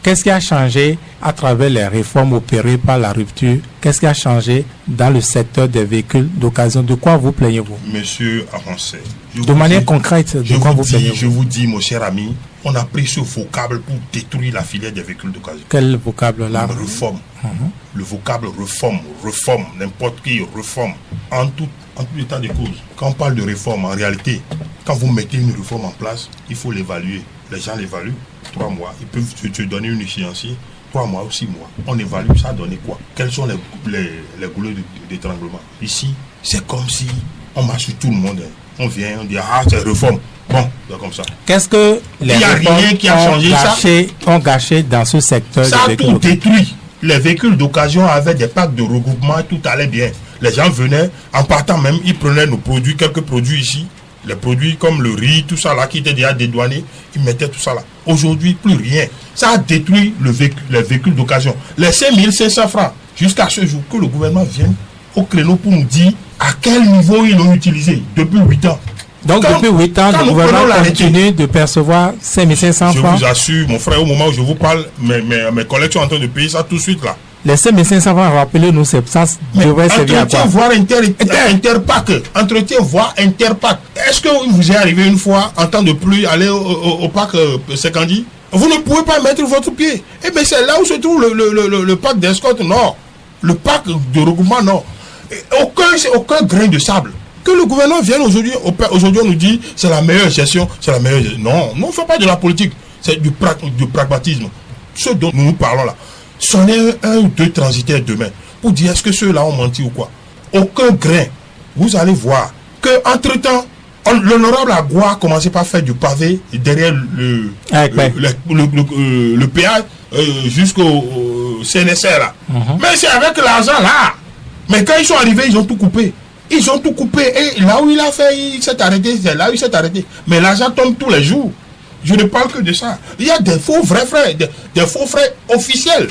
Qu'est-ce qui a changé à travers les réformes opérées par la rupture? Qu'est-ce qui a changé dans le secteur des véhicules d'occasion? De quoi vous plaignez-vous? Monsieur Avancé, de manière concrète, de quoi vous plaignez-vous? Je vous dis, mon cher ami, on a pris ce vocable pour détruire la filière des véhicules d'occasion. Quel vocable là? Réforme. Le vocable réforme, n'importe qui réforme, en tout état de cause. Quand on parle de réforme, en réalité, quand vous mettez une réforme en place, il faut l'évaluer. Les gens l'évaluent, 3 mois. Ils peuvent te donner une échéancier, 3 mois ou 6 mois. On évalue, ça a donné quoi? Quels sont les goulets d'étranglement? Ici, c'est comme si on marche sur tout le monde. On vient, on dit, ah, c'est réforme. Bon, c'est comme ça. Qu'est-ce que les réformes ont gâché dans ce secteur? Ça a tout détruit. Les véhicules d'occasion avaient des packs de regroupement, tout allait bien. Les gens venaient, en partant même, ils prenaient nos produits, quelques produits ici. Les produits comme le riz, tout ça là, qui était déjà dédouané, ils mettaient tout ça là. Aujourd'hui, plus rien. Ça a détruit les véhicules d'occasion. Les 5500 francs, jusqu'à ce jour, que le gouvernement vienne au créneau pour nous dire à quel niveau ils l'ont utilisé depuis 8 ans. Donc depuis 8 ans, le gouvernement continue de percevoir 5500 francs. Je vous assure, mon frère, au moment où je vous parle, mes collègues sont en train de payer ça tout de suite là. Les 5500 francs, rappelez-nous, ça devrait servir à quoi? Entretien, voire Interpack. Entretien, voire Interpack. Est-ce que vous est arrivé une fois, en temps de pluie, aller au parc Sekandi? Vous ne pouvez pas mettre votre pied. Eh bien, c'est là où se trouve le parc d'escorte, non. Le parc de regroupement, non. Aucun grain de sable. Que le gouvernement vienne aujourd'hui, on nous dit c'est la meilleure gestion, Non, on ne fait pas de la politique, c'est du pragmatisme. Ce dont nous parlons là, c'en est un ou deux transitaires demain pour dire est-ce que ceux-là ont menti ou quoi. Aucun grain. Vous allez voir que entre-temps, l'honorable Agua a commencé par faire du pavé derrière le péage jusqu'au CNSR là. Mais c'est avec l'argent là. Mais quand ils sont arrivés, ils ont tout coupé. Et là où il a fait, il s'est arrêté, c'est là où il s'est arrêté. Mais l'argent tombe tous les jours. Je ne parle que de ça. Il y a des faux vrais frères, des faux frères officiels.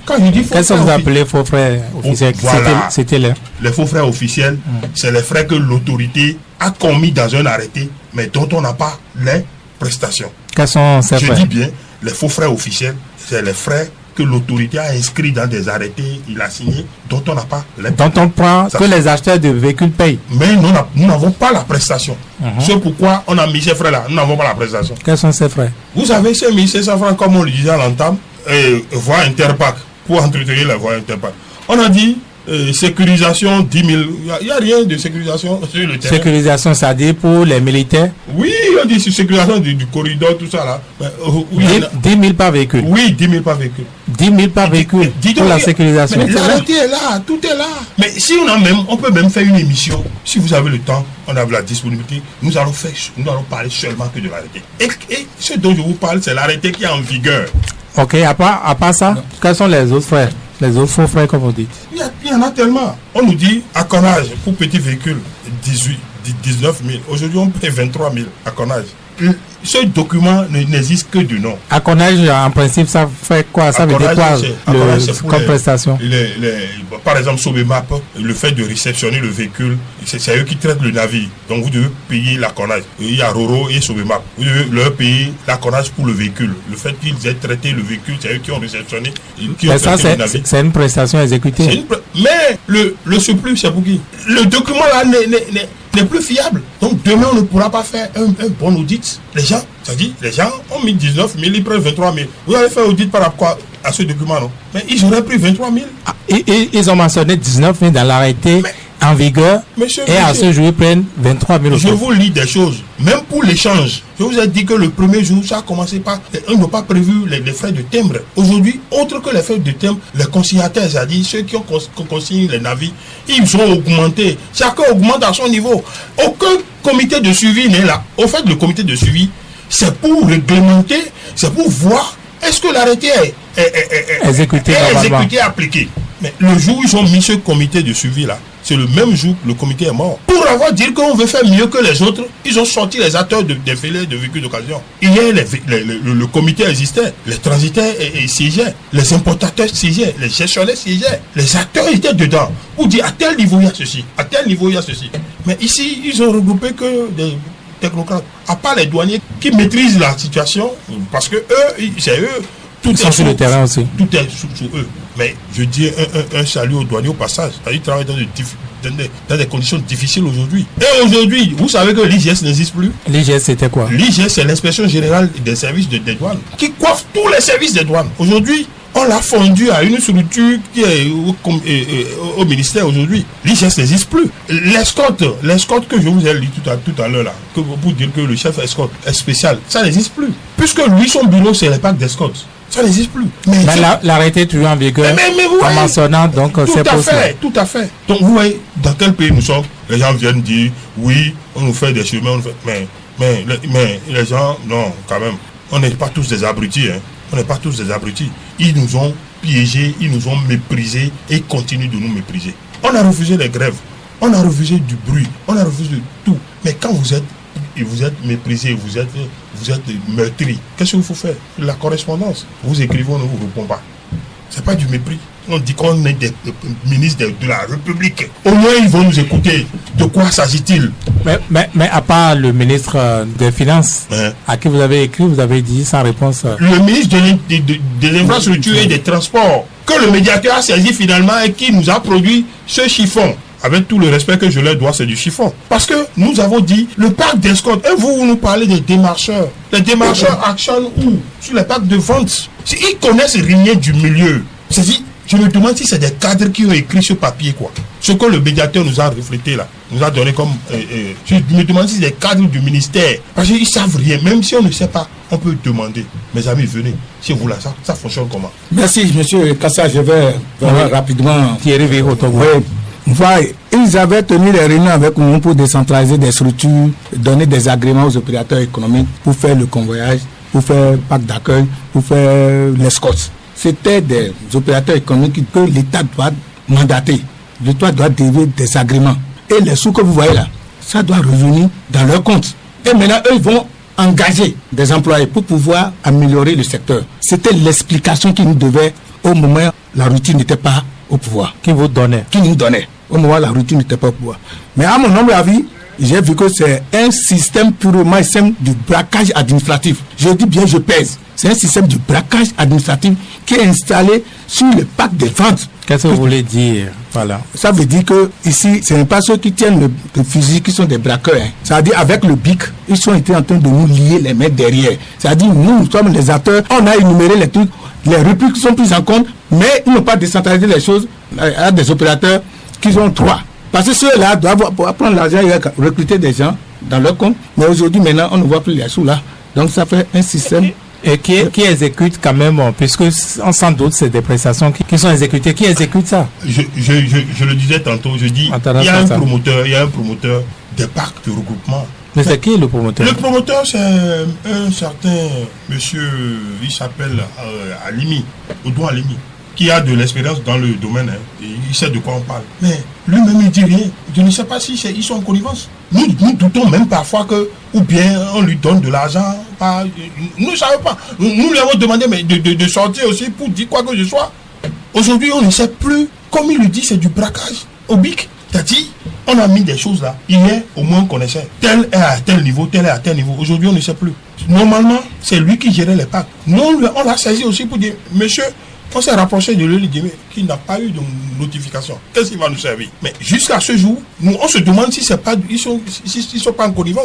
Quand je dis faux qu'est-ce que vous appelez faux frères officiels? Voilà. C'était les faux frères officiels, c'est les frères que l'autorité a commis dans un arrêté, mais dont on n'a pas les prestations. Quels sont ces frères? Je dis bien, les faux frères officiels, c'est les frères que l'autorité a inscrit dans des arrêtés, il a signé, dont on n'a pas les dont on prend que les acheteurs de véhicules payent. Mais nous n'avons pas la prestation. C'est pourquoi on a mis ces frères-là, nous n'avons pas la prestation. Quels sont ces frères? Vous savez, ces 1500 francs, comme on le disait à l'entame, voie Interpack, pour entretenir la voie Interpack. On a dit sécurisation 10 000. Il n'y a rien de sécurisation sur le terrain. Sécurisation, c'est-à-dire pour les militaires? Oui, on dit sécurisation du corridor, tout ça là. 10 000 par véhicule? Oui, 10 000 par véhicule. 10 000 par véhicule pour la sécurisation. L'arrêté est là, tout est là. Mais si on peut même faire une émission, si vous avez le temps, on a la disponibilité, nous allons parler seulement que de l'arrêté. Et ce dont je vous parle, c'est l'arrêté qui est en vigueur. Ok, à part ça, quels sont les autres frères? Les autres faux frères, comme vous dites? Il y en a tellement. On nous dit acconnage pour petits véhicules 19 000. Aujourd'hui, on paie 23 000 acconnage. Ce document n'existe que du nom. Acconnage, en principe, ça fait quoi? Ça veut dire quoi comme prestation? Par exemple, Sobemap, le fait de réceptionner le véhicule, c'est eux qui traitent le navire. Donc vous devez payer l'acconnage. Il y a Roro et Sobemap. Vous devez leur payer l'acconnage pour le véhicule. Le fait qu'ils aient traité le véhicule, c'est eux qui ont réceptionné. Mais ça, c'est une prestation exécutée. Mais le surplus, c'est pour qui? Le document là n'est plus fiable. Donc demain, on ne pourra pas faire un bon audit. Les gens ont mis 19 000, ils prennent 23 000. Vous allez faire audit par rapport à ce document, non? Mais ils auraient pris 23 000. Ils ont mentionné 19 000 dans l'arrêté en vigueur. Et à ce jour, ils prennent 23 000. Je vous lis des choses. Même pour l'échange, je vous ai dit que le premier jour, ça a commencé par... On n'a pas prévu les frais de timbre. Aujourd'hui, autre que les frais de timbre, les consignataires, c'est-à-dire ceux qui ont consigné les navires, ils ont augmenté. Chacun augmente à son niveau. Aucun comité de suivi n'est là. Au fait, le comité de suivi, c'est pour réglementer, c'est pour voir est-ce que l'arrêté est exécuté, appliqué. Mais le jour où ils ont mis ce comité de suivi là, c'est le même jour que le comité est mort. Pour avoir dit qu'on veut faire mieux que les autres, ils ont sorti les acteurs des filets de véhicules d'occasion. Hier, le comité existait, les transitaires siégeaient, les importateurs siégeaient, les gestionnaires siégeaient, les acteurs étaient dedans. Pour dire à tel niveau il y a ceci, à tel niveau il y a ceci. Mais ici, ils ont regroupé que des technocrates, à part les douaniers qui maîtrisent la situation, parce que c'est eux Ils sont sur le terrain aussi. Tout est sous eux. Mais je dis un salut aux douaniers au passage. Ils travaillent dans des conditions difficiles aujourd'hui. Et aujourd'hui, vous savez que l'IGS n'existe plus. L'IGS, c'était quoi? L'IGS, c'est l'inspection générale des services des douanes, qui coiffe tous les services des douanes. Aujourd'hui, on l'a fondu à une structure qui est au ministère aujourd'hui. L'IGS n'existe plus. L'escorte que je vous ai lu tout à l'heure là, pour dire que le chef escorte est spécial, ça n'existe plus. Puisque lui, son bureau, c'est les packs d'escorte. Ça n'existe plus. Mais l'arrêté est toujours en vigueur. Mais vous voyez, en mentionnant donc c'est possible. Tout à fait. Donc vous voyez, dans quel pays nous sommes? Les gens viennent dire, oui, on nous fait des chemins, mais les gens, non, quand même. On n'est pas tous des abrutis, hein. On n'est pas tous des abrutis. Ils nous ont piégés, ils nous ont méprisés et ils continuent de nous mépriser. On a refusé les grèves, on a refusé du bruit, on a refusé tout. Mais quand vous êtes méprisé, vous êtes meurtri, qu'est-ce qu'il faut faire? La correspondance. Vous écrivez, on ne vous répond pas. C'est pas du mépris. On dit qu'on est des ministres de la République. Au moins, ils vont nous écouter. De quoi s'agit-il? Mais à part le ministre des Finances, à qui vous avez écrit, vous avez dit sans réponse. Le ministre de l'infrastructure et des transports, que le médiateur a saisi finalement et qui nous a produit ce chiffon. Avec tout le respect que je leur dois, c'est du chiffon. Parce que nous avons dit, le parc d'escorte, et vous nous parlez des démarcheurs. Les démarcheurs actionnent où? Sur les parcs de vente. Ils connaissent rien du milieu. C'est-à-dire, je me demande si c'est des cadres qui ont écrit ce papier, quoi. Ce que le médiateur nous a reflété là, nous a donné comme... je me demande si c'est des cadres du ministère. Parce qu'ils ne savent rien. Même si on ne sait pas, on peut demander. Mes amis, venez. Si vous là, ça fonctionne comment? Merci, monsieur Kassa. Je vais rapidement... Thierry Véhotogo. Ils avaient tenu des réunions avec nous pour décentraliser des structures, donner des agréments aux opérateurs économiques pour faire le convoyage, pour faire le parc d'accueil, pour faire l'escorte. C'était des opérateurs économiques que l'État doit mandater. L'État doit délivrer des agréments. Et les sous que vous voyez là, ça doit revenir dans leur compte. Et maintenant, eux, ils vont engager des employés pour pouvoir améliorer le secteur. C'était l'explication qu'ils nous devaient au moment où la routine n'était pas au pouvoir. Qui vous donnait? Qui nous donnait. Au moment où la routine n'était pas au pouvoir. Mais à mon humble avis, j'ai vu que c'est un système purement simple du braquage administratif. Je dis bien, je pèse. C'est un système de braquage administratif qui est installé sur le parc de vente. Qu'est-ce que vous voulez dire? Voilà. Ça veut dire que ici, ce n'est pas ceux qui tiennent le fusil qui sont des braqueurs. Hein. C'est-à-dire avec le BIC, ils sont été en train de nous lier les mains derrière. C'est-à-dire nous sommes les acteurs, on a énuméré les trucs, les répliques sont prises en compte, mais ils n'ont pas décentralisé les choses à des opérateurs qui ont droit. Parce que ceux-là doivent prendre l'argent et recruter des gens dans leur compte. Mais aujourd'hui, maintenant, on ne voit plus les sous là. Donc ça fait un système... Et qui exécute quand même, puisque on sans doute c'est des prestations qui sont exécutées. Qui exécute ça? Je le disais tantôt, je dis, il y a un promoteur des parcs de regroupement. Mais c'est qui le promoteur? Le promoteur, c'est un certain monsieur, il s'appelle Alimi, Oudouin Alimi, qui a de l'expérience dans le domaine, hein, et il sait de quoi on parle. Mais lui-même, il dit rien. Je ne sais pas si ils sont en connivence. Nous doutons même parfois que, ou bien on lui donne de l'argent. Nous ne savons pas. Nous lui avons demandé mais de sortir aussi pour dire quoi que ce soit. Aujourd'hui, on ne sait plus. Comme il le dit, c'est du braquage au bic. C'est-à-dire, on a mis des choses là. Hier, au moins, on connaissait. Tel est à tel niveau, tel est à tel niveau. Aujourd'hui, on ne sait plus. Normalement, c'est lui qui gérait les packs. Nous, on l'a saisi aussi pour dire, monsieur, on s'est rapproché de lui, qui n'a pas eu de notification. Qu'est-ce qui va nous servir? Mais jusqu'à ce jour, nous, on se demande si c'est pas, ils sont pas en connivence.